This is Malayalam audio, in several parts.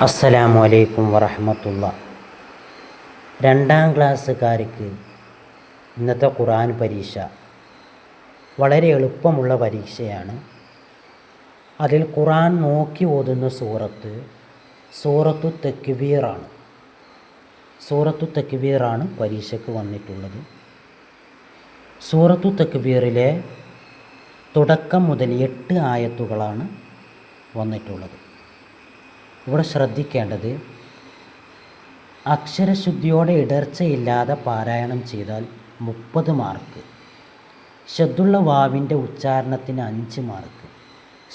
അസ്സലാമു അലൈക്കും വറഹ്മത്തുള്ളാ. രണ്ടാം ക്ലാസ്സുകാർക്ക് ഇന്നത്തെ ഖുർആൻ പരീക്ഷ വളരെ എളുപ്പമുള്ള പരീക്ഷയാണ്. അതിൽ ഖുർആൻ നോക്കി ഓതുന്ന സൂറത്തു തക്വീറാണ്. സൂറത്തു തക്വീറാണ് പരീക്ഷയ്ക്ക് വന്നിട്ടുള്ളത്. സൂറത്തു തക്വീറിലെ തുടക്കം മുതൽ 8 ആയത്തുകളാണ് വന്നിട്ടുള്ളത്. ഇവിടെ ശ്രദ്ധിക്കേണ്ടത്, അക്ഷരശുദ്ധിയോടെ ഇടർച്ചയില്ലാതെ പാരായണം ചെയ്താൽ 30 മാർക്ക്, ഷദ്ദുള്ള വാവിൻ്റെ ഉച്ചാരണത്തിന് 5 മാർക്ക്,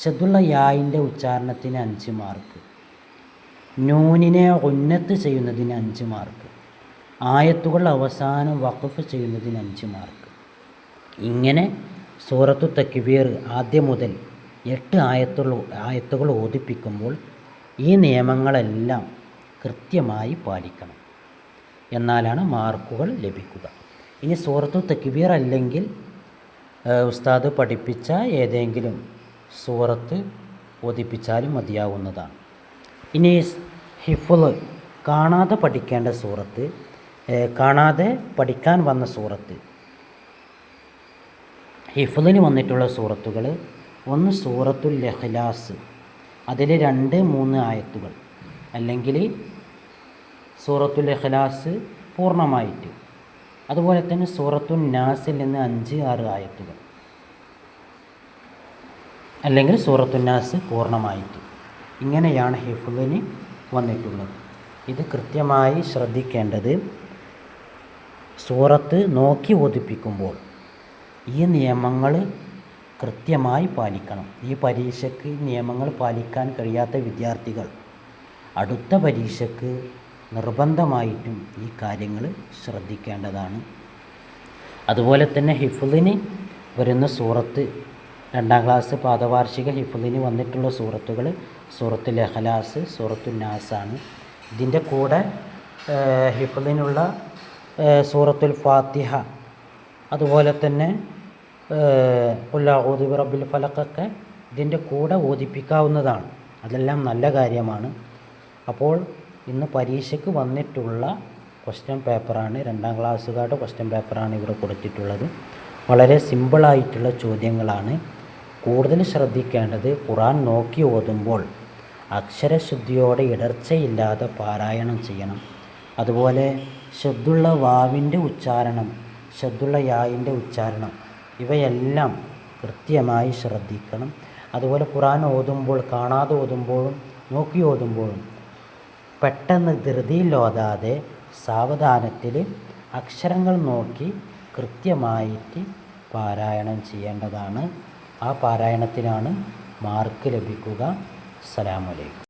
ഷദ്ദുള്ള യായിൻ്റെ ഉച്ചാരണത്തിന് 5 മാർക്ക്, നൂനിനെ ഉന്നത്ത് ചെയ്യുന്നതിന് 5 മാർക്ക്, ആയത്തുകൾ അവസാനം വഖഫ് ചെയ്യുന്നതിന് 5 മാർക്ക്. ഇങ്ങനെ സൂറത്തു തക്വീർ ആദ്യം മുതൽ 8 ആയത്തുകൾ ഓതിപ്പിക്കുമ്പോൾ ഈ നിയമങ്ങളെല്ലാം കൃത്യമായി പാലിക്കണം. എന്നാലാണ് മാർക്കുകൾ ലഭിക്കുക. ഇനി സൂറത്തു തക്വീർ അല്ലെങ്കിൽ ഉസ്താദ് പഠിപ്പിച്ച ഏതെങ്കിലും സൂറത്ത് ഓതിപ്പിച്ചാലും മതിയാവുന്നതാണ്. ഇനി ഹിഫ്ള്, കാണാതെ പഠിക്കേണ്ട സൂറത്ത്, കാണാതെ പഠിക്കാൻ വന്ന സൂറത്ത്. ഹിഫ്ളിന് വന്നിട്ടുള്ള സൂറത്തുകൾ: ഒന്ന് സൂറത്തുൽ ഇഖ്ലാസ്, അതിൽ 2, 3 ആയത്തുകൾ, അല്ലെങ്കിൽ സൂറത്തുൽ ഇഖ്ലാസ് പൂർണ്ണമായിട്ട്. അതുപോലെ തന്നെ സൂറത്തുൻ നാസിൽ നിന്ന് 5, 6 ആയത്തുകൾ, അല്ലെങ്കിൽ സൂറത്തുൻ നാസ് പൂർണ്ണമായിട്ട്. ഇങ്ങനെയാണ് ഹിഫ്ളിന് വന്നിട്ടുള്ളത്. ഇത് കൃത്യമായി ശ്രദ്ധിക്കേണ്ടത്, സൂറത്ത് നോക്കി ഓതിപ്പിക്കുമ്പോൾ ഈ നിയമങ്ങൾ കൃത്യമായി പാലിക്കണം. ഈ പരീക്ഷയ്ക്ക് നിയമങ്ങൾ പാലിക്കാൻ കഴിയാത്ത വിദ്യാർത്ഥികൾ അടുത്ത പരീക്ഷയ്ക്ക് നിർബന്ധമായിട്ടും ഈ കാര്യങ്ങൾ ശ്രദ്ധിക്കേണ്ടതാണ്. അതുപോലെ തന്നെ ഹിഫ്ളിന് വരുന്ന സൂറത്ത്, 2ാം ക്ലാസ് പാദവാർഷിക ഹിഫ്ളിന് വന്നിട്ടുള്ള സൂറത്തുകൾ സൂറത്തുൽ ഇഖ്ലാസ്, സൂറത്തുൻ നാസാണ്. ഇതിൻ്റെ കൂടെ ഹിഫ്ളിനുള്ള സൂറത്തുൽ ഫാത്തിഹ, അതുപോലെ തന്നെ ഖുൽ അഊദു ബിറബ്ബിൽ ഫലഖൊക്കെ ഇതിൻ്റെ കൂടെ ഓതിപ്പിക്കാവുന്നതാണ്. അതെല്ലാം നല്ല കാര്യമാണ്. അപ്പോൾ ഇന്ന് പരീക്ഷയ്ക്ക് വന്നിട്ടുള്ള ക്വസ്റ്റ്യൻ പേപ്പറാണ്, 2ാം ക്ലാസ്സുകാരുടെ ക്വസ്റ്റ്യൻ പേപ്പറാണ് ഇവിടെ കൊടുത്തിട്ടുള്ളത്. വളരെ സിമ്പിളായിട്ടുള്ള ചോദ്യങ്ങളാണ്. കൂടുതൽ ശ്രദ്ധിക്കേണ്ടത്, ഖുർആൻ നോക്കി ഓതുമ്പോൾ അക്ഷരശുദ്ധിയോടെ ഇടർച്ചയില്ലാതെ പാരായണം ചെയ്യണം. അതുപോലെ ഷദ്ദുള്ള വാവിൻ്റെ ഉച്ചാരണം, ഷദ്ദുള്ള യായിൻ്റെ ഉച്ചാരണം, ഇവയെല്ലാം കൃത്യമായി ശ്രദ്ധിക്കണം. അതുപോലെ ഖുർആൻ ഓതുമ്പോൾ കാണാതെ ഓതുമ്പോഴും നോക്കി ഓതുമ്പോഴും പെട്ടെന്ന് ധൃതിയിൽ ഓതാതെ സാവധാനത്തിൽ അക്ഷരങ്ങൾ നോക്കി കൃത്യമായിട്ട് പാരായണം ചെയ്യേണ്ടതാണ്. ആ പാരായണത്തിനാണ് മാർക്ക് ലഭിക്കുക. അസ്സലാമു അലൈക്കും.